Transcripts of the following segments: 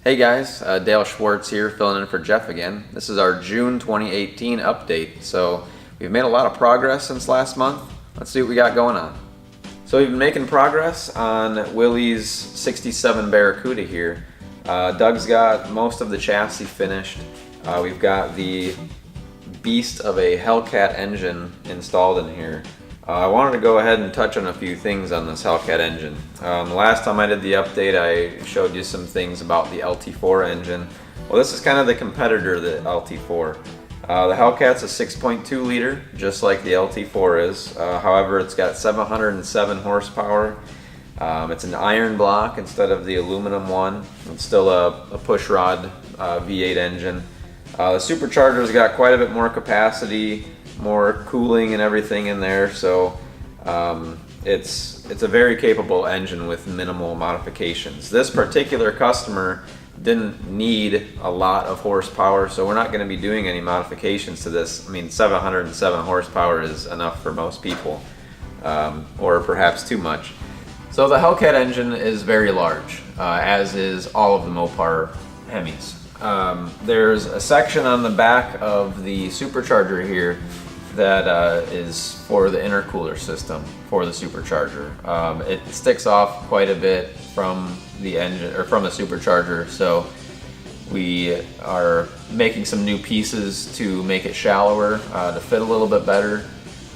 Hey guys, Dale Schwartz here filling in for Jeff again. This is our June 2018 update. So we've made a lot of progress since last month. Let's see what we got going on. So we've been making progress on Willie's 67 Barracuda here. Doug's got most of the chassis finished. We've got the beast of a Hellcat engine installed in here. I wanted to go ahead and touch on a few things on this Hellcat engine. Last time I did the update, I showed you some things about the LT4 engine. Well, this is kind of the competitor to the LT4. The Hellcat's a 6.2 liter, just like the LT4 is. However, it's got 707 horsepower. It's an iron block instead of the aluminum one. It's still a pushrod V8 engine. The supercharger's got quite a bit more capacity, more cooling and everything in there, so it's a very capable engine with minimal modifications. This particular customer didn't need a lot of horsepower, so we're not going to be doing any modifications to this. I mean, 707 horsepower is enough for most people, or perhaps too much. So the Hellcat engine is very large, as is all of the Mopar Hemis. There's a section on the back of the supercharger here that is for the intercooler system for the supercharger. It sticks off quite a bit from the engine or from the supercharger, so we are making some new pieces to make it shallower to fit a little bit better.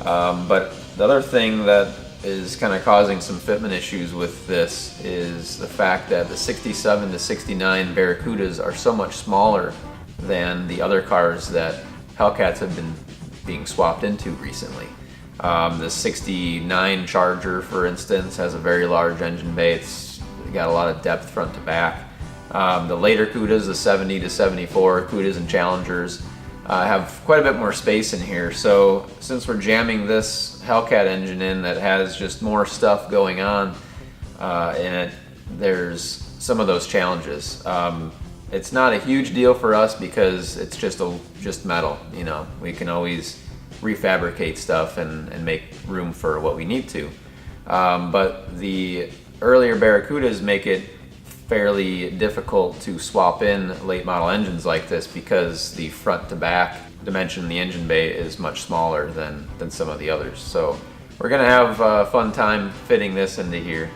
But the other thing that is kind of causing some fitment issues with this is the fact that the 67 to 69 Barracudas are so much smaller than the other cars that Hellcats have been being swapped into recently. The 69 Charger, for instance, has a very large engine bay. It's got a lot of depth front to back. The later Cudas, the 70 to 74 Cudas and Challengers, have quite a bit more space in here. So since we're jamming this Hellcat engine in that has just more stuff going on in it, there's some of those challenges. It's not a huge deal for us because it's just metal. You know, we can always refabricate stuff and make room for what we need to. But the earlier Barracudas make it fairly difficult to swap in late model engines like this because the front to back dimension in the engine bay is much smaller than some of the others. So we're gonna have a fun time fitting this into here.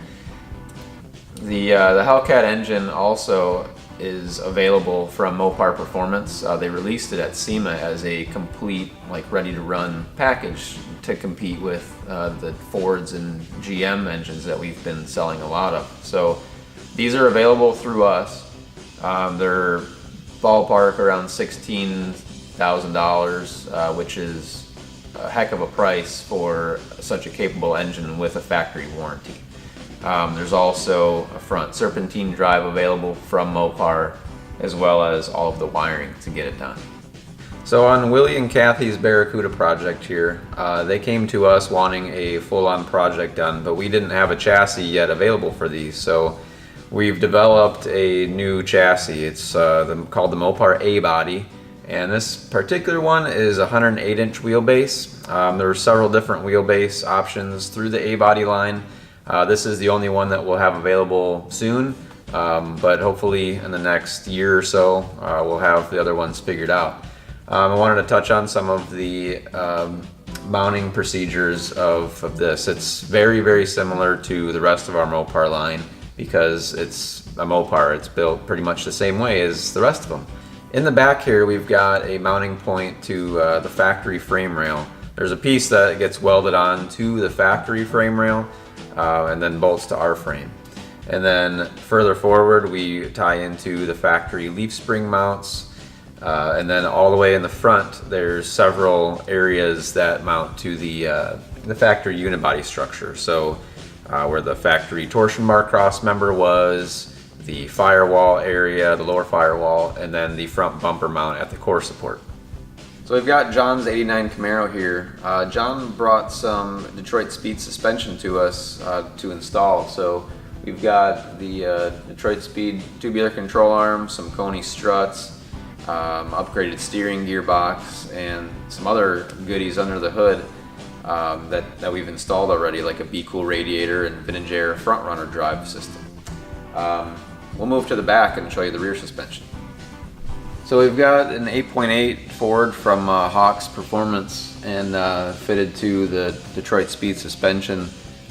The Hellcat engine also is available from Mopar Performance. They released it at SEMA as a complete, like, ready-to-run package to compete with the Fords and GM engines that we've been selling a lot of. So these are available through us. They're ballpark around $16,000, which is a heck of a price for such a capable engine with a factory warranty. There's also a front serpentine drive available from Mopar, as well as all of the wiring to get it done. So on Willie and Kathy's Barracuda project here, they came to us wanting a full-on project done, but we didn't have a chassis yet available for these, so we've developed a new chassis. It's called the Mopar A-Body, and this particular one is a 108-inch wheelbase. There are several different wheelbase options through the A-Body line. This is the only one that we'll have available soon, but hopefully in the next year or so we'll have the other ones figured out. I wanted to touch on some of the mounting procedures of this. It's very, very similar to the rest of our Mopar line because it's a Mopar. It's built pretty much the same way as the rest of them. In the back here we've got a mounting point to the factory frame rail. There's a piece that gets welded on to the factory frame rail and then bolts to our frame. And then further forward we tie into the factory leaf spring mounts, and then all the way in the front there's several areas that mount to the factory unibody structure. So where the factory torsion bar cross member was, the firewall area, the lower firewall, and then the front bumper mount at the core support. So we've got John's 89 Camaro here. John brought some Detroit Speed suspension to us to install. So we've got the Detroit Speed tubular control arm, some Coney struts, upgraded steering gearbox, and some other goodies under the hood that we've installed already, like a Be Cool radiator and vintage air front runner drive system. we'll move to the back and show you the rear suspension. So we've got an 8.8 Ford from Hawk's Performance and fitted to the Detroit Speed suspension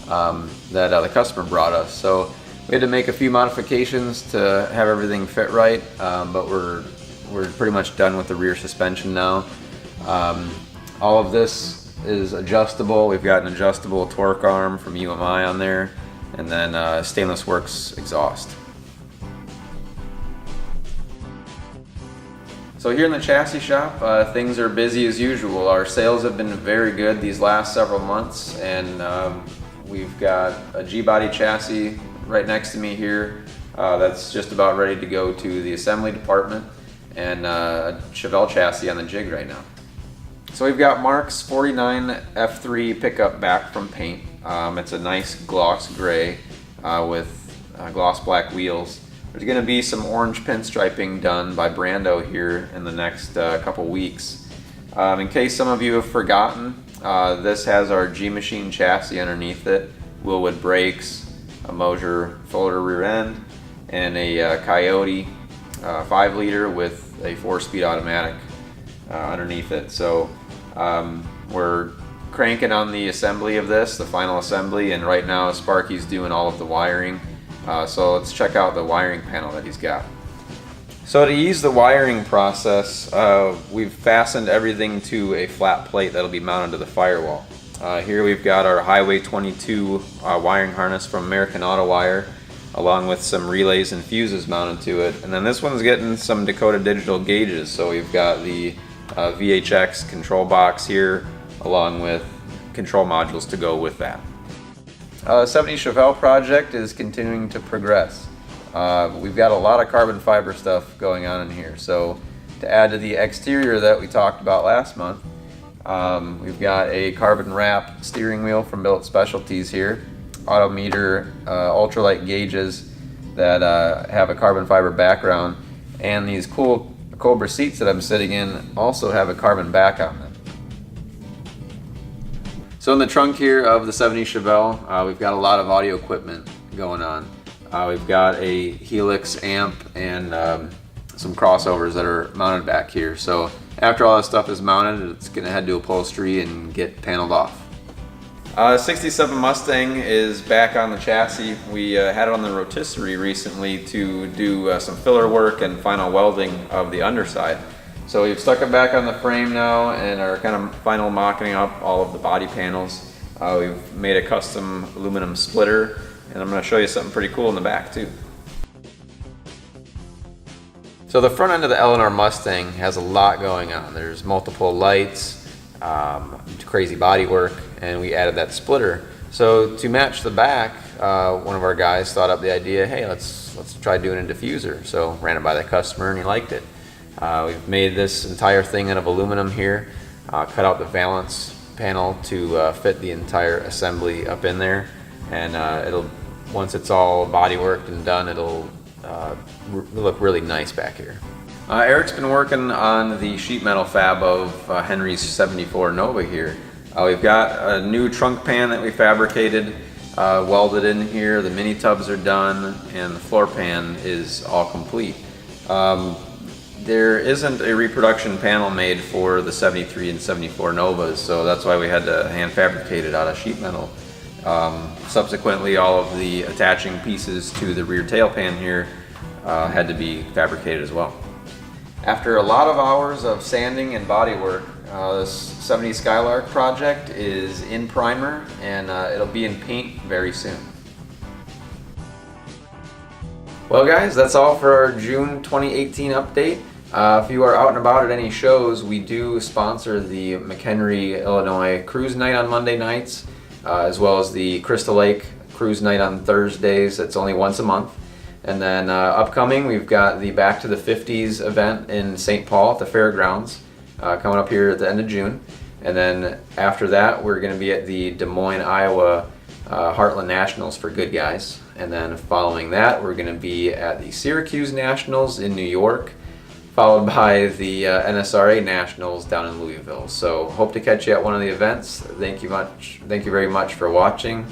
that the customer brought us. So we had to make a few modifications to have everything fit right, but we're pretty much done with the rear suspension now. All of this is adjustable. We've got an adjustable torque arm from UMI on there, and then stainless works exhaust. So here in the chassis shop, things are busy as usual. Our sales have been very good these last several months, and we've got a G-body chassis right next to me here that's just about ready to go to the assembly department, and a Chevelle chassis on the jig right now. So we've got Marcs 49 F3 pickup back from paint. It's a nice gloss gray with gloss black wheels. There's going to be some orange pinstriping done by Brando here in the next couple weeks. In case some of you have forgotten, this has our G-Machine chassis underneath it, Willwood brakes, a Mosier Folder rear end, and a Coyote 5 liter with a 4-speed automatic underneath it. So we're cranking on the assembly of this, the final assembly, and right now Sparky's doing all of the wiring. So let's check out the wiring panel that he's got. So to ease the wiring process, we've fastened everything to a flat plate that'll be mounted to the firewall. Here we've got our Highway 22 wiring harness from American Auto Wire, along with some relays and fuses mounted to it. And then this one's getting some Dakota Digital gauges. So we've got the VHX control box here, along with control modules to go with that. 70 Chevelle project is continuing to progress. We've got a lot of carbon fiber stuff going on in here. So to add to the exterior that we talked about last month, we've got a carbon wrap steering wheel from Billet Specialties here, Autometer ultralight gauges that have a carbon fiber background, and these cool Cobra seats that I'm sitting in also have a carbon back on them. So in the trunk here of the 70 Chevelle, we've got a lot of audio equipment going on. We've got a Helix amp and some crossovers that are mounted back here. So after all this stuff is mounted, it's going to head to upholstery and get paneled off. 67 Mustang is back on the chassis. We had it on the rotisserie recently to do some filler work and final welding of the underside. So we've stuck it back on the frame now and are kind of final mocking up all of the body panels. We've made a custom aluminum splitter, and I'm going to show you something pretty cool in the back too. So the front end of the Eleanor Mustang has a lot going on. There's multiple lights, crazy body work, and we added that splitter. So to match the back, one of our guys thought up the idea, hey, let's try doing a diffuser. So ran it by the customer and he liked it. We've made this entire thing out of aluminum here, cut out the valance panel to fit the entire assembly up in there, and once it's all body worked and done, it'll look really nice back here. Eric's been working on the sheet metal fab of Henry's 74 Nova here. We've got a new trunk pan that we fabricated, welded in here. The mini tubs are done, and the floor pan is all complete. There isn't a reproduction panel made for the 73 and 74 Novas, so that's why we had to hand fabricate it out of sheet metal. Subsequently, all of the attaching pieces to the rear tail pan here had to be fabricated as well. After a lot of hours of sanding and body work, this 70 Skylark project is in primer, and it'll be in paint very soon. Well guys, that's all for our June 2018 update. If you are out and about at any shows, we do sponsor the McHenry, Illinois Cruise Night on Monday nights, as well as the Crystal Lake Cruise Night on Thursdays. It's only once a month. And then upcoming, we've got the Back to the 50s event in St. Paul at the fairgrounds coming up here at the end of June. And then after that, we're going to be at the Des Moines, Iowa Heartland Nationals for Good Guys. And then following that, we're going to be at the Syracuse Nationals in New York, followed by the NSRA Nationals down in Louisville. So hope to catch you at one of the events. Thank you very much for watching,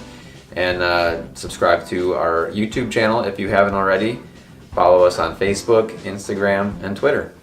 and subscribe to our YouTube channel if you haven't already. Follow us on Facebook, Instagram, and Twitter.